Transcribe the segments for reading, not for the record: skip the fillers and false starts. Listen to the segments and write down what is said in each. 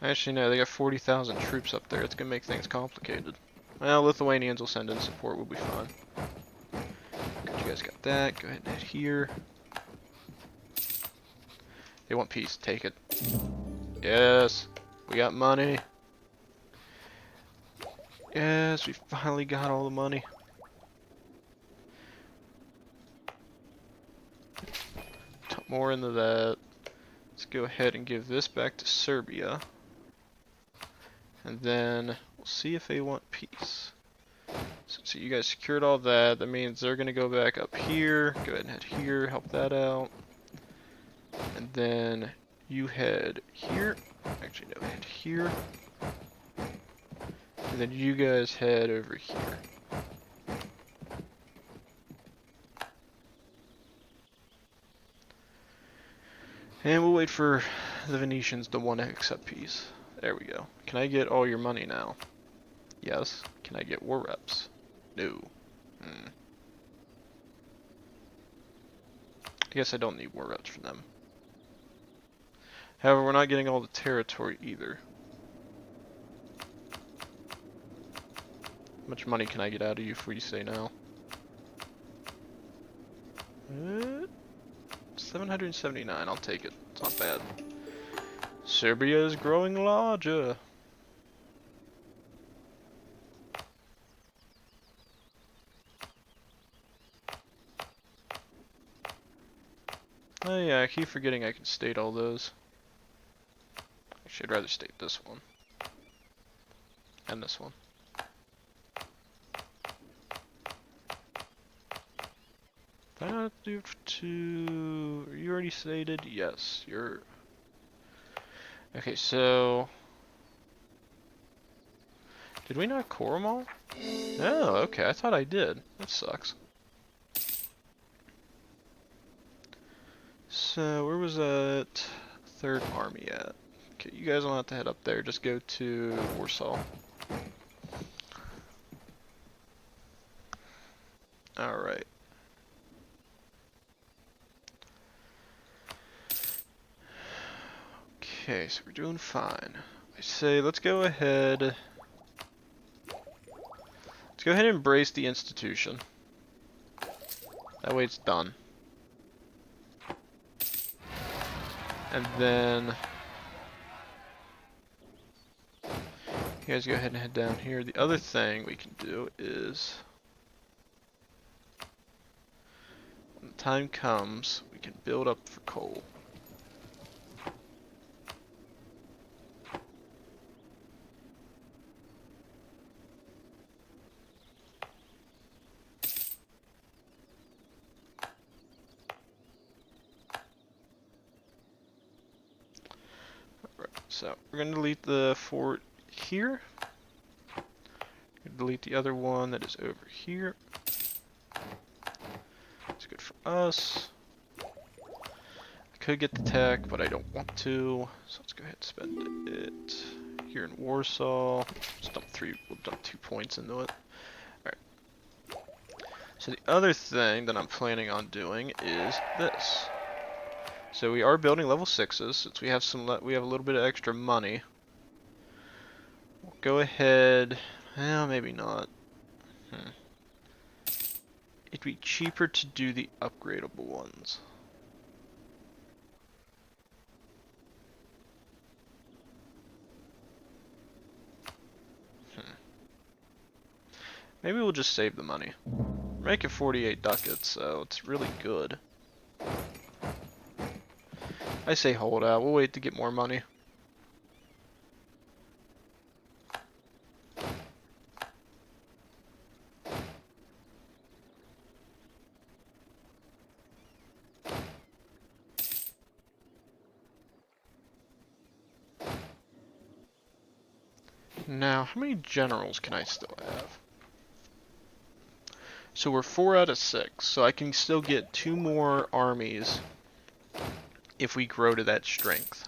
Actually, no, they got 40,000 troops up there. It's gonna make things complicated. Well, Lithuanians will send in support. We'll be fine. Good, you guys got that. Go ahead and head here. They want peace. Take it. Yes. We got money. Yes, we finally got all the money. Put more into that. Let's go ahead and give this back to Serbia. And then we'll see if they want peace. So you guys secured all that. That means they're going to go back up here. Go ahead and head here. Help that out. And then you head here. Actually, no, head here. And then you guys head over here. And we'll wait for the Venetians to want to accept peace. There we go. Can I get all your money now? Yes. Can I get war reps? No. I guess I don't need war reps for them. However, we're not getting all the territory either. How much money can I get out of you if we say no? 779, I'll take it. It's not bad. Serbia is growing larger. Oh yeah, I keep forgetting I can state all those. Actually, I'd rather state this one. And this one. That due to... Are you already stated? Yes, you're... Okay, so... Did we not core them all? Oh, okay, I thought I did. That sucks. So, where was that third army at? Okay, you guys don't have to head up there, just go to Warsaw. Alright. Okay, so we're doing fine. I say, let's go ahead and embrace the institution. That way it's done. And then you guys go ahead and head down here. The other thing we can do is when the time comes, we can build up for coal. So we're going to delete the fort here. Delete the other one that is over here. It's good for us. I could get the tech, but I don't want to. So let's go ahead and spend it here in Warsaw. Let's dump we'll dump 2 points into it. Alright. So the other thing that I'm planning on doing is this. So we are building level 6s since we have a little bit of extra money. We'll go ahead. Well, maybe not. It'd be cheaper to do the upgradable ones. Maybe we'll just save the money. We're making 48 ducats, so it's really good. I say hold out. We'll wait to get more money. Now, how many generals can I still have? So we're 4 out of 6, so I can still get 2 more armies if we grow to that strength.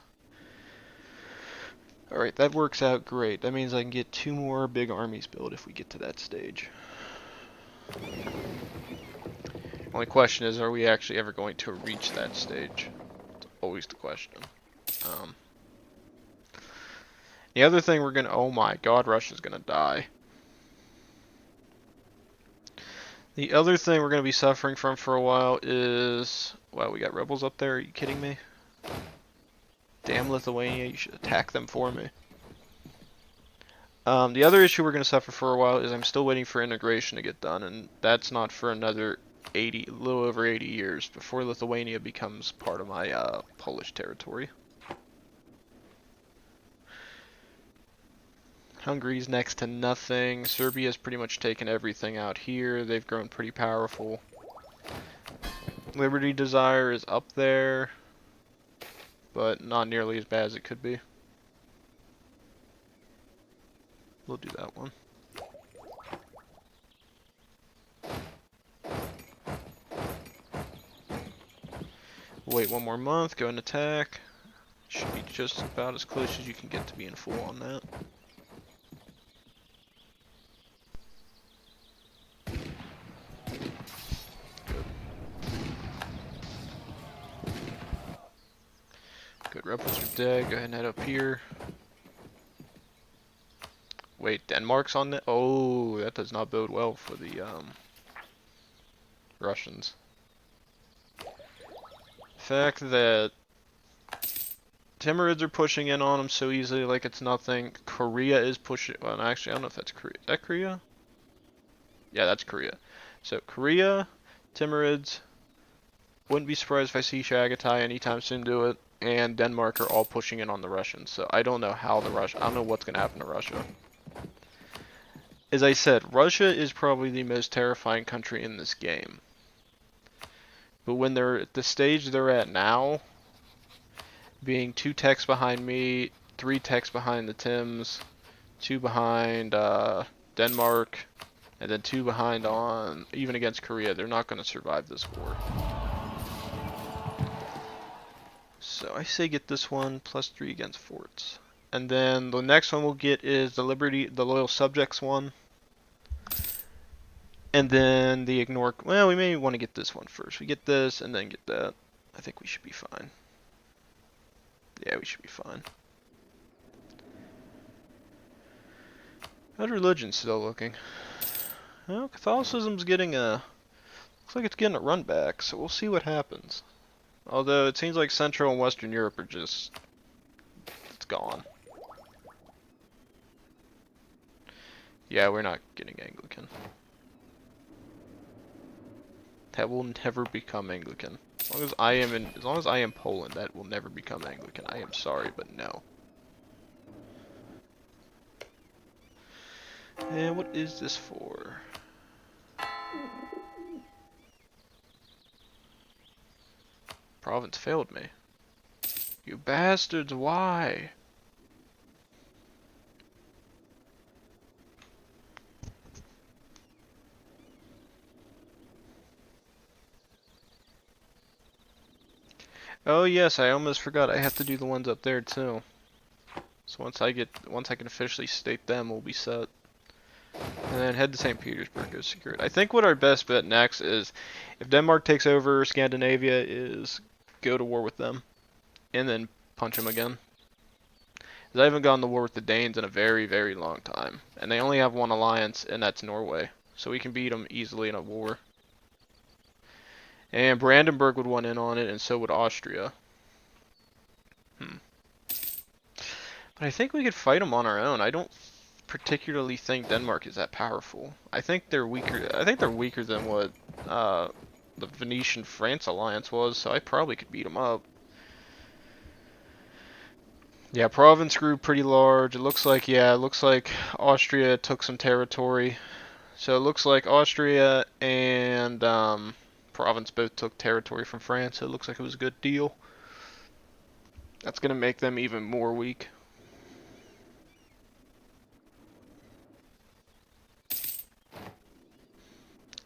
Alright, that works out great. That means I can get 2 more big armies built if we get to that stage. Only question is, are we actually ever going to reach that stage? It's always the question. The other thing we're gonna, oh my god, Russia's gonna die. The other thing we're gonna be suffering from for a while is, wow, we got rebels up there, are you kidding me? Damn Lithuania, you should attack them for me. The other issue we're gonna suffer for a while is I'm still waiting for integration to get done, and that's not for another 80, a little over 80 years before Lithuania becomes part of my Polish territory. Hungary's next to nothing. Serbia's pretty much taken everything out here. They've grown pretty powerful. Liberty Desire is up there, but not nearly as bad as it could be. We'll do that one. Wait one more month, go and attack. Should be just about as close as you can get to being full on that. Good, rebels are dead. Go ahead and head up here. Wait, Denmark's on the. Oh, that does not bode well for the Russians. The fact that Timurids are pushing in on them so easily, like it's nothing. Korea is pushing. Well, actually, I don't know if that's Korea. Is that Korea? Yeah, that's Korea. So Korea, Timurids. Wouldn't be surprised if I see Chagatai anytime soon do it. And Denmark are all pushing in on the Russians. So I don't know how the I don't know what's gonna happen to Russia. As I said, Russia is probably the most terrifying country in this game. But when they're at the stage they're at now, being 2 techs behind me, 3 techs behind the Tims, 2 behind Denmark, and then 2 behind on, even against Korea, they're not going to survive this war. So I say get this one, +3 against forts. And then the next one we'll get is the Loyal Subjects one. And then the ignore, well, we may want to get this one first. We get this and then get that. I think we should be fine. Yeah, we should be fine. How's religion still looking? Well, Catholicism's getting a, looks like it's getting a run back, so we'll see what happens. Although it seems like Central and Western Europe are just, it's gone. Yeah, we're not getting Anglican. That will never become Anglican. As long as I am Poland, that will never become Anglican. I am sorry, but no. And what is this for? Province failed me. You bastards, why? Oh yes, I almost forgot. I have to do the ones up there too. So once I can officially state them, we'll be set. And then head to St. Petersburg, go secure it. I think what our best bet next is, if Denmark takes over Scandinavia, is go to war with them, and then punch them again. Because I haven't gone to war with the Danes in a very, very long time, and they only have one alliance, and that's Norway. So we can beat them easily in a war. And Brandenburg would want in on it, and so would Austria. But I think we could fight them on our own. I don't particularly think Denmark is that powerful. I think they're weaker. I think they're weaker than what the Venetian-France alliance was, so I probably could beat them up. Yeah, province grew pretty large. It looks like, yeah, it looks like Austria took some territory. So it looks like Austria and province both took territory from France, so it looks like it was a good deal. That's going to make them even more weak.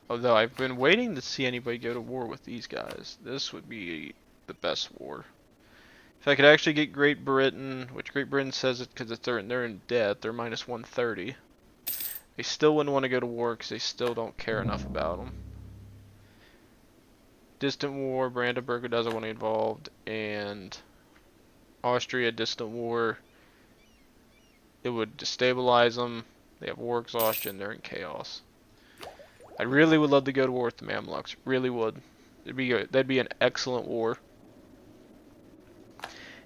Although I've been waiting to see anybody go to war with these guys. This would be the best war. If I could actually get Great Britain, which Great Britain says it because they're in debt, they're -130. They still wouldn't want to go to war because they still don't care enough about them. Distant war, Brandenburg doesn't want to get involved, and Austria, distant war. it would destabilize them. They have war exhaustion. They're in chaos. I really would love to go to war with the Mamluks. Really would. That'd be an excellent war.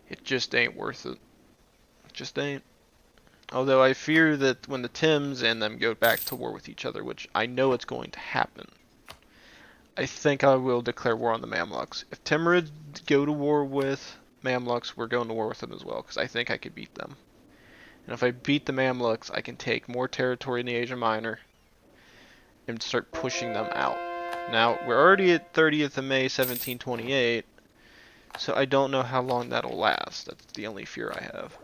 It just ain't worth it. It just ain't. Although I fear that when the Tims and them go back to war with each other, which I know it's going to happen, I think I will declare war on the Mamluks. If Timurids go to war with Mamluks, we're going to war with them as well, because I think I could beat them. And if I beat the Mamluks, I can take more territory in the Asia Minor and start pushing them out. Now, we're already at 30th of May, 1728, so I don't know how long that'll last. That's the only fear I have.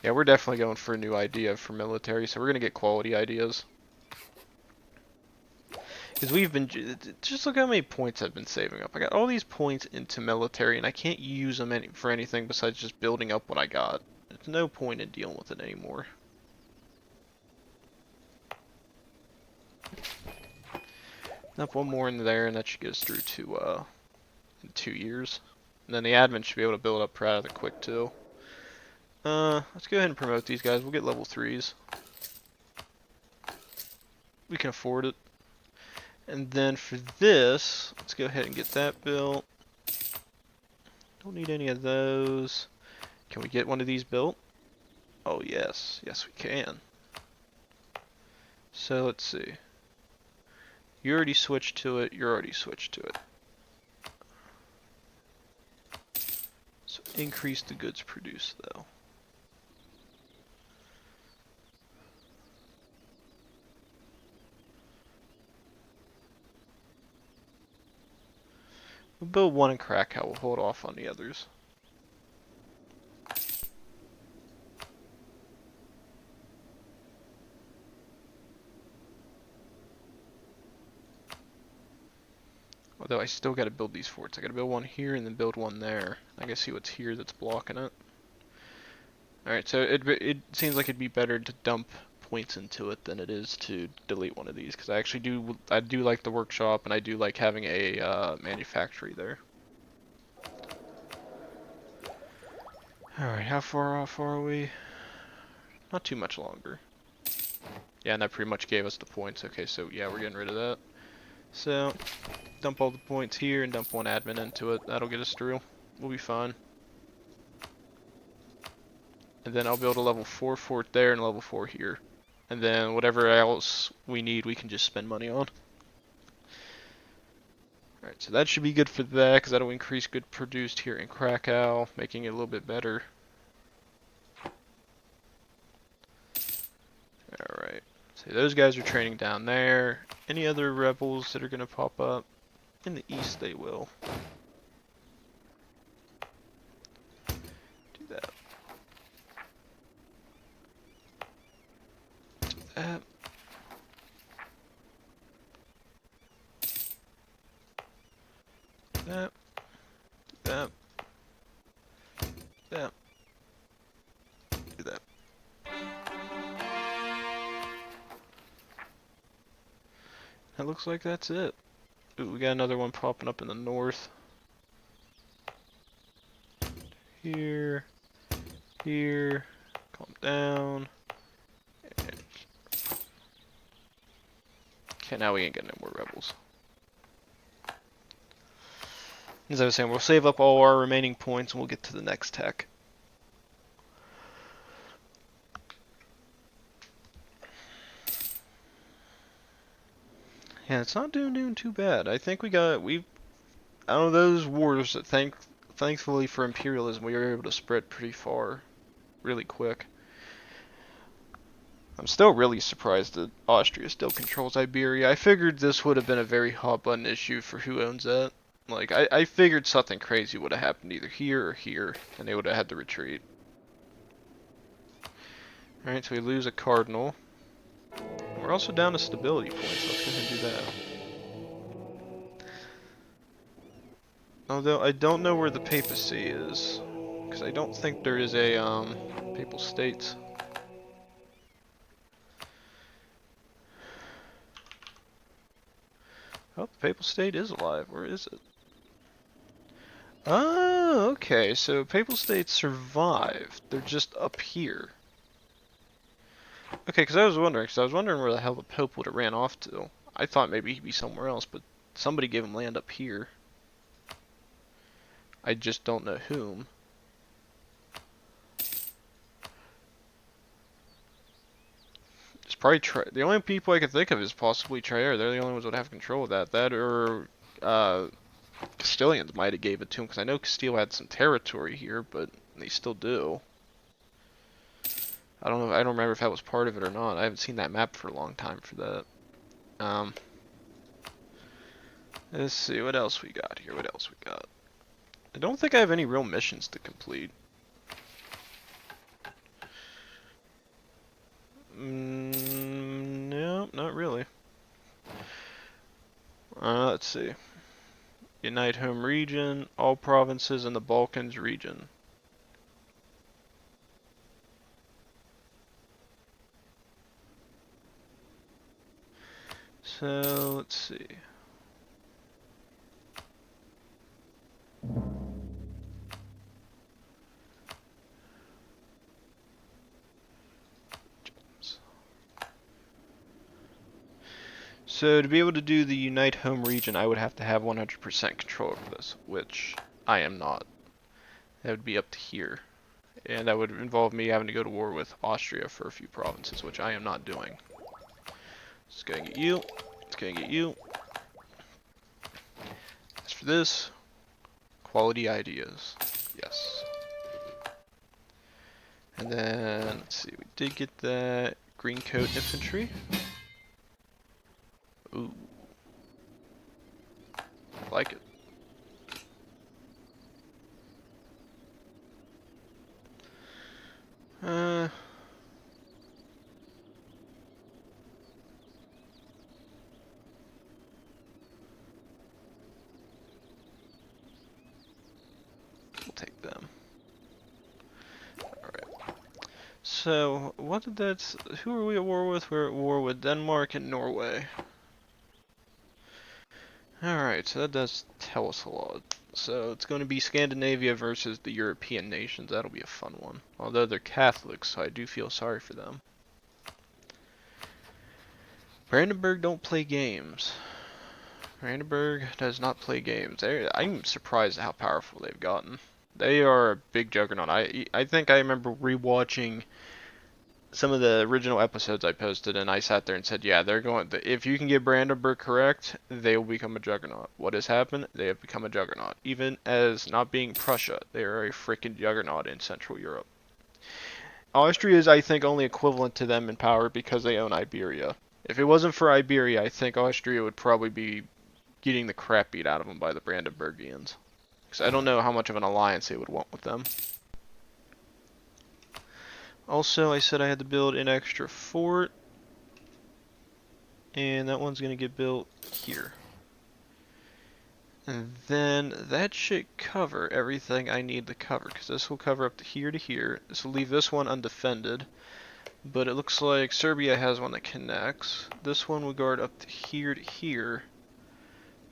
Yeah, we're definitely going for a new idea for military, so we're going to get quality ideas. Because we've been, just look how many points I've been saving up. I got all these points into military, and I can't use them for anything besides just building up what I got. There's no point in dealing with it anymore. Up one more in there, and that should get us through to, in 2 years. And then the admin should be able to build up rather quick, too. Let's go ahead and promote these guys. We'll get level 3s. We can afford it. And then for this, let's go ahead and get that built. Don't need any of those. Can we get one of these built? Oh yes, yes we can. So let's see. You already switched to it, you're already switched to it. So increase the goods produced though. We'll build one in Krakow, we'll hold off on the others. Although I still gotta build these forts. I gotta build one here and then build one there. I gotta see what's here that's blocking it. Alright, so it seems like it'd be better to dump points into it than it is to delete one of these, because I do like the workshop and I do like having a manufactory there. Alright, how far off are we? Not too much longer. Yeah, and that pretty much gave us the points. Okay, so yeah, we're getting rid of that. So, dump all the points here and dump one admin into it. That'll get us through. We'll be fine. And then I'll build a level 4 fort there and a level 4 here. And then whatever else we need, we can just spend money on. Alright, so that should be good for that, because that'll increase good produced here in Krakow, making it a little bit better. Alright, so those guys are training down there. Any other rebels that are going to pop up? In the east they will. Do that. Do that. That. That. That. Do that. That looks like that's it. Ooh, we got another one popping up in the north. Here. Here. Calm down. Okay, now we ain't getting any more rebels. As I was saying, we'll save up all our remaining points and we'll get to the next tech. Yeah, it's not doing too bad. I think out of those wars that thankfully for imperialism, we were able to spread pretty far, really quick. I'm still really surprised that Austria still controls Iberia. I figured this would have been a very hot button issue for who owns that. Like, I figured something crazy would have happened either here or here, and they would have had to retreat. Alright, so we lose a cardinal. We're also down to stability points. Let's go ahead and do that. Although I don't know where the papacy is, because I don't think there is a papal states. Oh, the papal state is alive. Where is it? Oh, Oh, okay, so Papal States survived. They're just up here. Okay, because I was wondering where the hell the Pope would have ran off to. I thought maybe he'd be somewhere else, but somebody gave him land up here. I just don't know whom. It's probably the only people I can think of is possibly Trier. They're the only ones that would have control of that. That or Castilians might have gave it to him, because I know Castile had some territory here, but they still do. I don't know. I don't remember if that was part of it or not. I haven't seen that map for a long time for that. Let's see what else we got here. What else we got? I don't think I have any real missions to complete. No, not really. Let's see. Unite home region, all provinces in the Balkans region. So, let's see. So to be able to do the Unite Home region, I would have to have 100% control over this, which I am not. That would be up to here. And that would involve me having to go to war with Austria for a few provinces, which I am not doing. Let's go and get you. Let's go and get you. As for this, quality ideas. Yes. And then, let's see, we did get that green coat infantry. Ooh. I like it. We'll take them. Alright. So, what did that... Who are we at war with? We're at war with Denmark and Norway. Alright, so that does tell us a lot. So, it's going to be Scandinavia versus the European nations. That'll be a fun one. Although they're Catholics, so I do feel sorry for them. Brandenburg don't play games. Brandenburg does not play games. I'm surprised at how powerful they've gotten. They are a big juggernaut. I think I remember rewatching some of the original episodes I posted, and I sat there and said, yeah, they're going. If you can get Brandenburg correct, they will become a juggernaut. What has happened? They have become a juggernaut. Even as not being Prussia, they are a freaking juggernaut in Central Europe. Austria is, I think, only equivalent to them in power because they own Iberia. If it wasn't for Iberia, I think Austria would probably be getting the crap beat out of them by the Brandenburgians. Because I don't know how much of an alliance they would want with them. Also, I said I had to build an extra fort. And that one's going to get built here. And then that should cover everything I need to cover. Because this will cover up to here. This will leave this one undefended. But it looks like Serbia has one that connects. This one will guard up to here.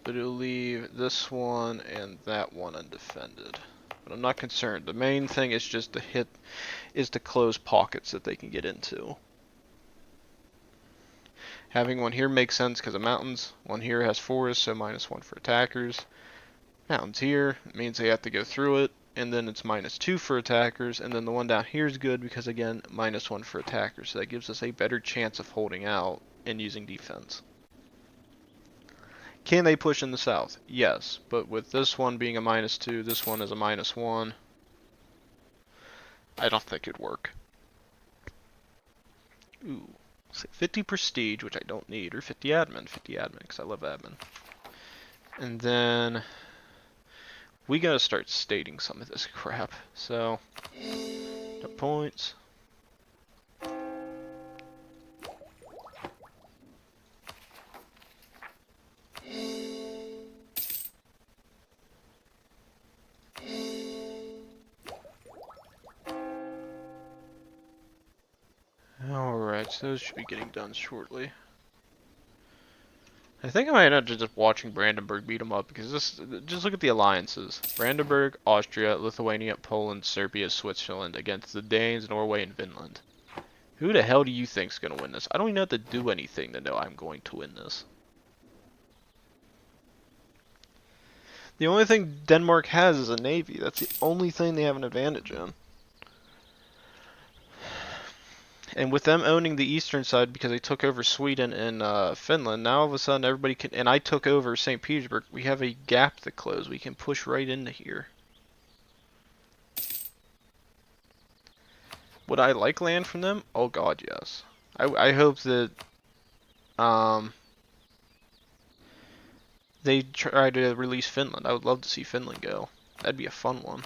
But it'll leave this one and that one undefended. But I'm not concerned. The main thing is just to close pockets that they can get into. Having one here makes sense because of mountains. One here has forests, so -1 for attackers. Mountains here means they have to go through it, and then it's -2 for attackers, and then the one down here is good because again, -1 for attackers. So that gives us a better chance of holding out and using defense. Can they push in the south? Yes, but with this one being a -2, this one is a -1. I don't think it'd work. Ooh, say 50 prestige, which I don't need, or 50 admin, because I love admin. And then we gotta start stating some of this crap. So, no points. Alright, so those should be getting done shortly. I think I might end up just watching Brandenburg beat them up because just look at the alliances: Brandenburg, Austria, Lithuania, Poland, Serbia, Switzerland against the Danes, Norway, and Finland. Who the hell do you think's gonna win this? I don't even have to do anything to know I'm going to win this. The only thing Denmark has is a navy. That's the only thing they have an advantage in. And with them owning the eastern side because they took over Sweden and Finland, now all of a sudden everybody can. And I took over St. Petersburg. We have a gap to close. We can push right into here. Would I like land from them? Oh God, yes. I hope that they try to release Finland. I would love to see Finland go. That'd be a fun one.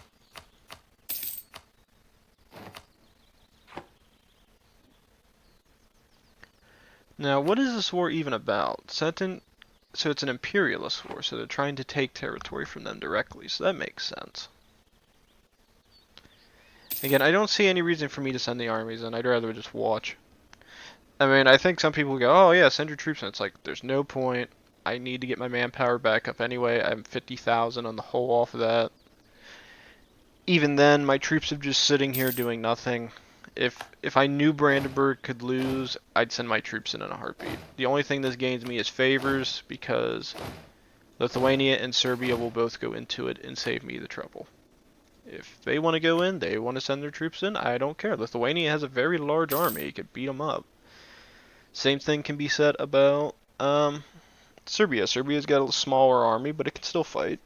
Now, what is this war even about? So it's an imperialist war, so they're trying to take territory from them directly, so that makes sense. Again, I don't see any reason for me to send the armies in. I'd rather just watch. I mean, I think some people go, oh yeah, send your troops in. It's like, there's no point. I need to get my manpower back up anyway. I'm 50,000 on the whole off of that. Even then, my troops are just sitting here doing nothing. If I knew Brandenburg could lose, I'd send my troops in a heartbeat. The only thing this gains me is favors because Lithuania and Serbia will both go into it and save me the trouble. If they want to go in, they want to send their troops in, I don't care. Lithuania has a very large army, it could beat them up. Same thing can be said about Serbia. Serbia's got a smaller army, but it can still fight.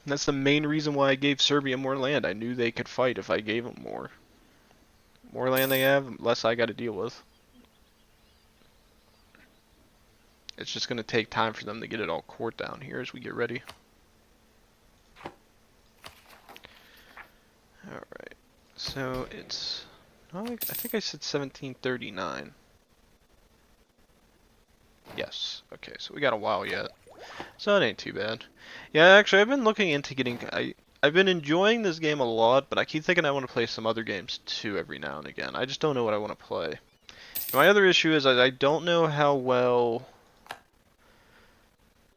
That's the main reason why I gave Serbia more land. I knew they could fight if I gave them more. More land they have, less I got to deal with. It's just going to take time for them to get it all court down here as we get ready. Alright, so it's, I think I said 1739. Yes, okay, so we got a while yet. So it ain't too bad. Yeah, actually, I've been looking into getting, I've been enjoying this game a lot, but I keep thinking I want to play some other games too every now and again. I just don't know what I want to play. My other issue is I don't know how well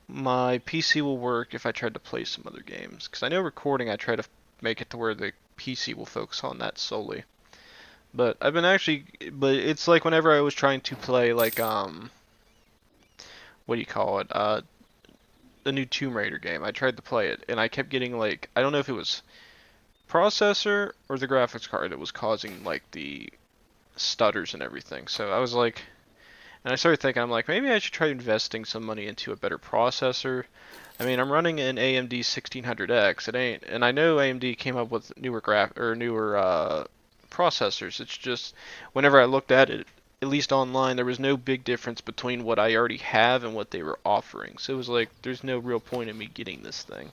my PC will work if I tried to play some other games. Because I know recording, I try to make it to where the PC will focus on that solely. But I've been but it's like whenever I was trying to play like, what do you call it, the new Tomb Raider game. I tried to play it, and I kept getting like, I don't know if it was processor or the graphics card that was causing like the stutters and everything. So I was like, and I started thinking, I'm like, maybe I should try investing some money into a better processor. I mean, I'm running an AMD 1600X. It ain't, and I know AMD came up with newer processors. It's just whenever I looked at it, at least online, there was no big difference between what I already have and what they were offering. So it was like, there's no real point in me getting this thing.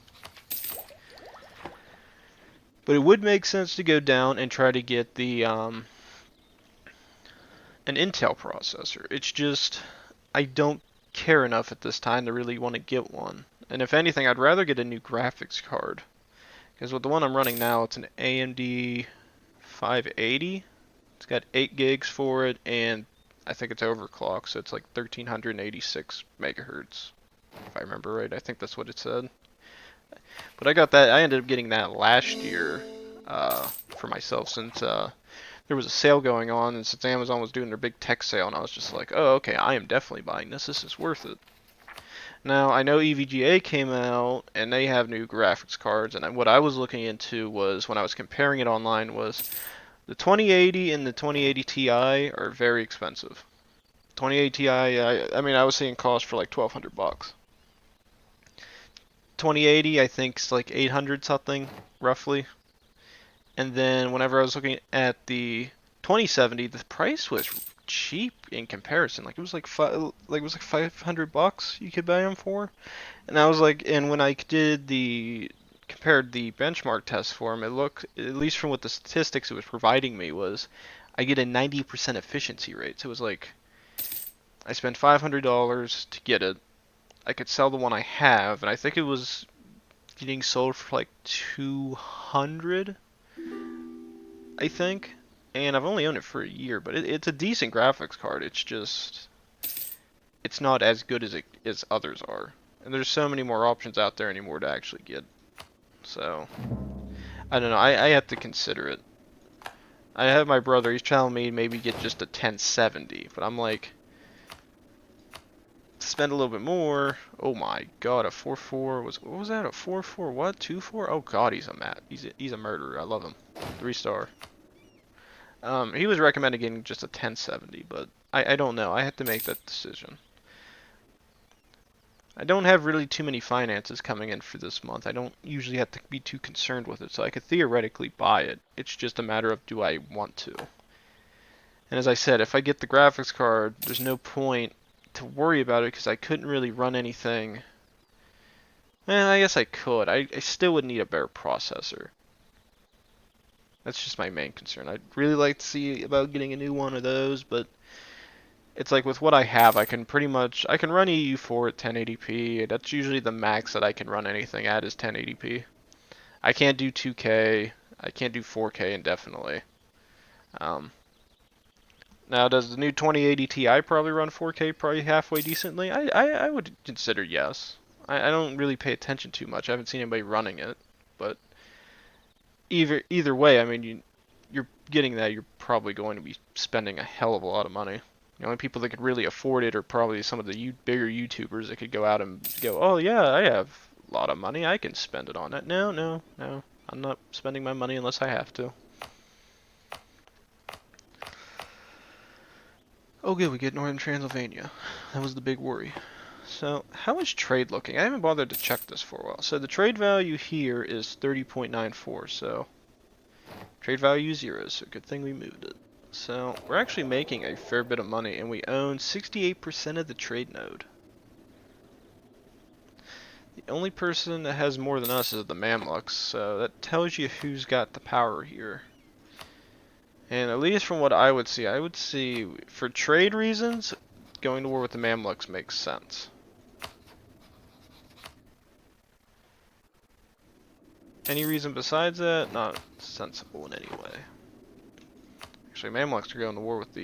But it would make sense to go down and try to get the an Intel processor. It's just, I don't care enough at this time to really want to get one. And if anything, I'd rather get a new graphics card. Because with the one I'm running now, it's an AMD 580. It's got 8 gigs for it, and I think it's overclocked, so it's like 1386 megahertz, if I remember right. I think that's what it said. But I got that. I ended up getting that last year for myself since there was a sale going on, and since Amazon was doing their big tech sale, and I was just like, oh, okay, I am definitely buying this. This is worth it. Now, I know EVGA came out, and they have new graphics cards, and what I was looking into was, when I was comparing it online, was the 2080 and the 2080 Ti are very expensive. 2080 Ti, I mean, I was seeing cost for like $1,200. 2080, I think, is like 800 something, roughly. And then whenever I was looking at the 2070, the price was cheap in comparison. Like it was like $500 you could buy them for. And I was like, and when I compared the benchmark test for them, it looked, at least from what the statistics it was providing me, was I get a 90% efficiency rate. So it was like, I spent $500 to get it. I could sell the one I have, and I think it was getting sold for like 200, I think. And I've only owned it for a year, but it's a decent graphics card. It's just, it's not as good as others are. And there's so many more options out there anymore to actually get. So, I don't know. I have to consider it. I have my brother. He's telling me maybe get just a 1070, but I'm like, spend a little bit more. Oh my god, a 4.4 was, what was that? A 4.4 what? 2.4? Oh god, he's a murderer. I love him. 3-star. He was recommending getting just a 1070, but I don't know. I have to make that decision. I don't have really too many finances coming in for this month. I don't usually have to be too concerned with it, so I could theoretically buy it. It's just a matter of do I want to. And as I said, if I get the graphics card, there's no point to worry about it because I couldn't really run anything. I guess I could. I still would need a better processor. That's just my main concern. I'd really like to see about getting a new one of those, but it's like with what I have, I can run EU4 at 1080p. That's usually the max that I can run anything at is 1080p. I can't do 2K. I can't do 4K indefinitely. Now, does the new 2080 Ti probably run 4K probably halfway decently? I would consider yes. I don't really pay attention too much. I haven't seen anybody running it, but either way, I mean, you're getting that. You're probably going to be spending a hell of a lot of money. The only people that could really afford it are probably some of the bigger YouTubers that could go out and go, oh yeah, I have a lot of money, I can spend it on that. No, I'm not spending my money unless I have to. Oh good, we get Northern Transylvania. That was the big worry. So, how is trade looking? I haven't bothered to check this for a while. So the trade value here is 30.94, so trade value 0, so good thing we moved it. So, we're actually making a fair bit of money, and we own 68% of the trade node. The only person that has more than us is the Mamluks, so that tells you who's got the power here. And at least from what I would see, for trade reasons, going to war with the Mamluks makes sense. Any reason besides that, not sensible in any way. Actually, Mamluks are going to war with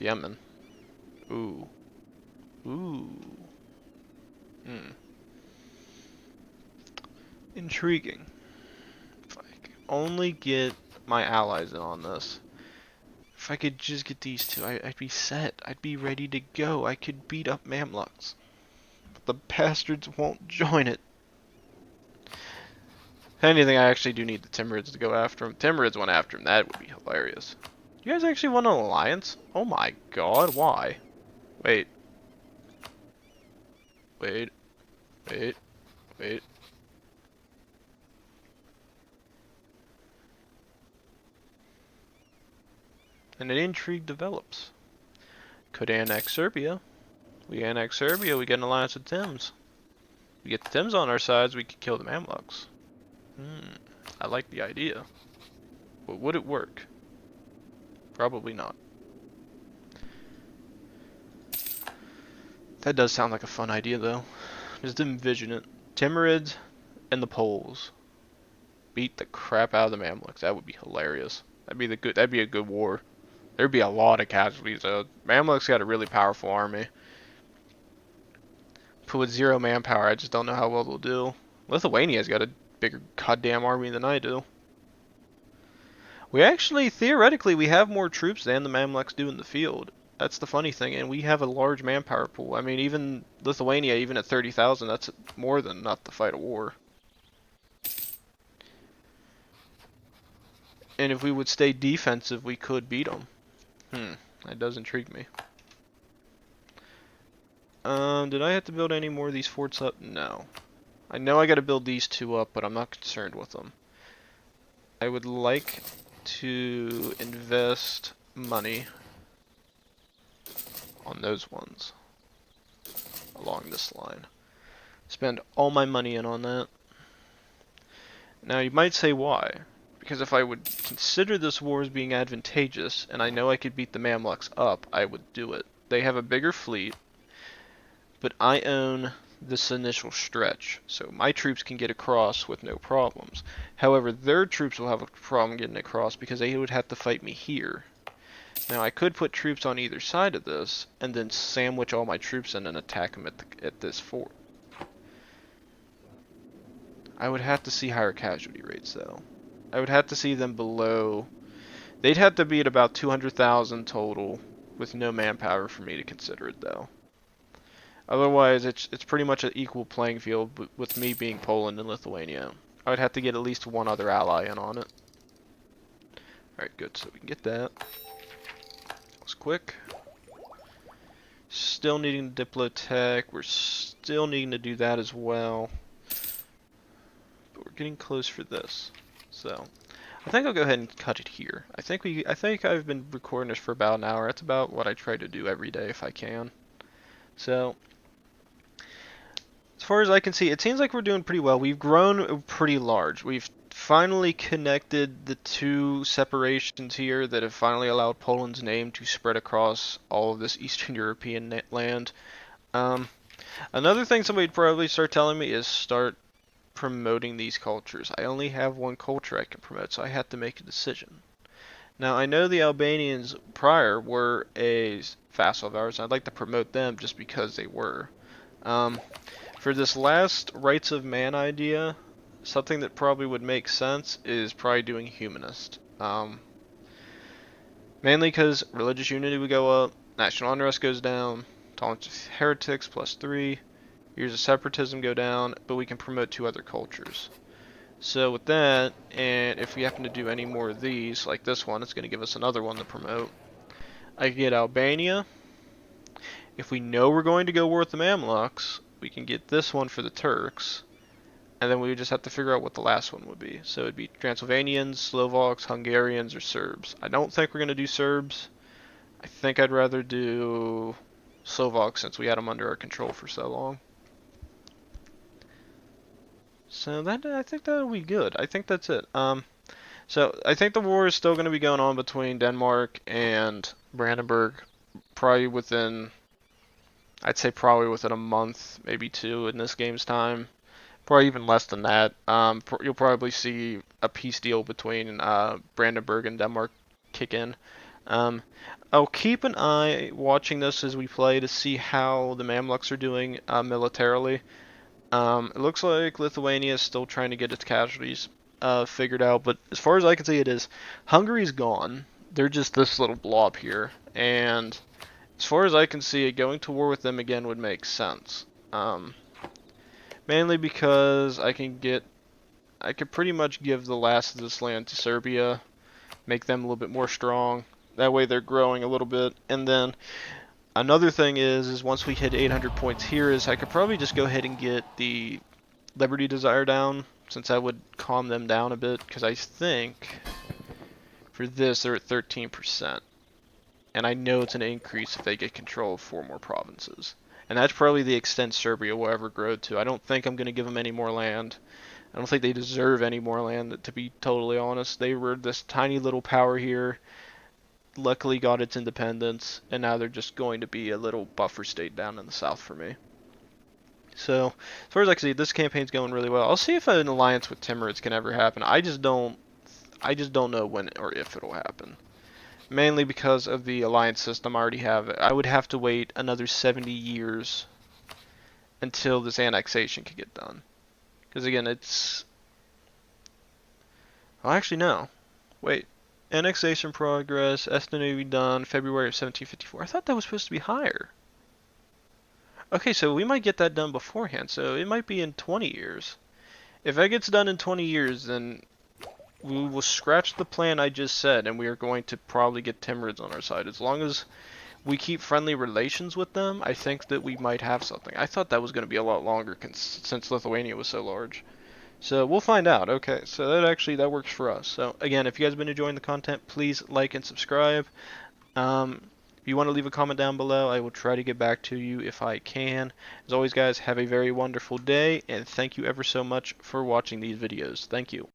Yemen. Ooh. Intriguing. If I could only get my allies in on this. If I could just get these two, I'd be set. I'd be ready to go. I could beat up Mamluks. But the bastards won't join it. If anything, I actually do need the Timurids to go after him. Timurids went after him. That would be hilarious. You guys actually want an alliance? Oh my god, why? Wait. And an intrigue develops. Could annex Serbia. We annex Serbia, we get an alliance with Tims. We get the Tims on our sides, we could kill the Mamluks. I like the idea. But would it work? Probably not. That does sound like a fun idea though. Just envision it. Timurids and the Poles beat the crap out of the Mamluks. That would be hilarious. That'd be a good war. There'd be a lot of casualties though. Mamluks got a really powerful army. But with 0 manpower, I just don't know how well they'll do. Lithuania's got a bigger goddamn army than I do. We actually, theoretically, we have more troops than the Mamluks do in the field. That's the funny thing, and we have a large manpower pool. I mean, even Lithuania, even at 30,000, that's more than enough to fight a war. And if we would stay defensive, we could beat them. That does intrigue me. Did I have to build any more of these forts up? No. I know I gotta build these 2 up, but I'm not concerned with them. I would like to invest money on those ones along this line. Spend all my money in on that. Now you might say why? Because if I would consider this war as being advantageous, and I know I could beat the Mamluks up, I would do it. They have a bigger fleet, but I own this initial stretch. So my troops can get across with no problems. However, their troops will have a problem getting across because they would have to fight me here. Now I could put troops on either side of this and then sandwich all my troops in and attack them at this fort. I would have to see higher casualty rates though. I would have to see them below. They'd have to be at about 200,000 total with no manpower for me to consider it though. Otherwise, it's pretty much an equal playing field with me being Poland and Lithuania. I would have to get at least one other ally in on it. Alright, good, so we can get that. That was quick. Still needing Diplotech. We're still needing to do that as well. But we're getting close for this. So, I think I'll go ahead and cut it here. I think I've been recording this for about an hour. That's about what I try to do every day if I can. So, as far as I can see, it seems like we're doing pretty well. We've grown pretty large. We've finally connected the two separations here that have finally allowed Poland's name to spread across all of this Eastern European land. Another thing somebody'd probably start telling me is start promoting these cultures. I only have one culture I can promote, so I have to make a decision. Now, I know the Albanians prior were a vassal of ours, and I'd like to promote them just because they were. For this last Rights of Man idea, something that probably would make sense is probably doing humanist. Mainly because religious unity would go up, national unrest goes down, tolerance of heretics +3, years of separatism go down, but we can promote 2 other cultures. So with that, and if we happen to do any more of these, like this one, it's going to give us another one to promote. I can get Albania. If we know we're going to go war with the Mamluks, we can get this one for the Turks. And then we would just have to figure out what the last one would be. So it would be Transylvanians, Slovaks, Hungarians, or Serbs. I don't think we're going to do Serbs. I think I'd rather do Slovaks since we had them under our control for so long. So I think that'll be good. I think that's it. So I think the war is still going to be going on between Denmark and Brandenburg, probably within, I'd say probably within a month, maybe 2 in this game's time. Probably even less than that. You'll probably see a peace deal between Brandenburg and Denmark kick in. I'll keep an eye watching this as we play to see how the Mamluks are doing militarily. It looks like Lithuania is still trying to get its casualties figured out, but as far as I can see it is. Hungary's gone. They're just this little blob here, and as far as I can see it, going to war with them again would make sense. Mainly because I could pretty much give the last of this land to Serbia, make them a little bit more strong. That way they're growing a little bit, and then another thing is once we hit 800 points here is I could probably just go ahead and get the Liberty Desire down, since that would calm them down a bit, because I think for this they're at 13%. And I know it's an increase if they get control of 4 more provinces. And that's probably the extent Serbia will ever grow to. I don't think I'm going to give them any more land. I don't think they deserve any more land, to be totally honest. They were this tiny little power here, luckily got its independence, and now they're just going to be a little buffer state down in the south for me. So, as far as I can see, this campaign's going really well. I'll see if an alliance with Timurids can ever happen. I just don't know when or if it'll happen. Mainly because of the alliance system I already have. I would have to wait another 70 years until this annexation could get done. Because again, it's... Oh, actually no. Wait. Annexation progress, estimated to be done February of 1754. I thought that was supposed to be higher. Okay, so we might get that done beforehand, so it might be in 20 years. If that gets done in 20 years, then we will scratch the plan I just said, and we are going to probably get Timurids on our side. As long as we keep friendly relations with them, I think that we might have something. I thought that was going to be a lot longer since Lithuania was so large. So we'll find out. Okay, so that works for us. So again, if you guys have been enjoying the content, please like and subscribe. If you want to leave a comment down below, I will try to get back to you if I can. As always, guys, have a very wonderful day, and thank you ever so much for watching these videos. Thank you.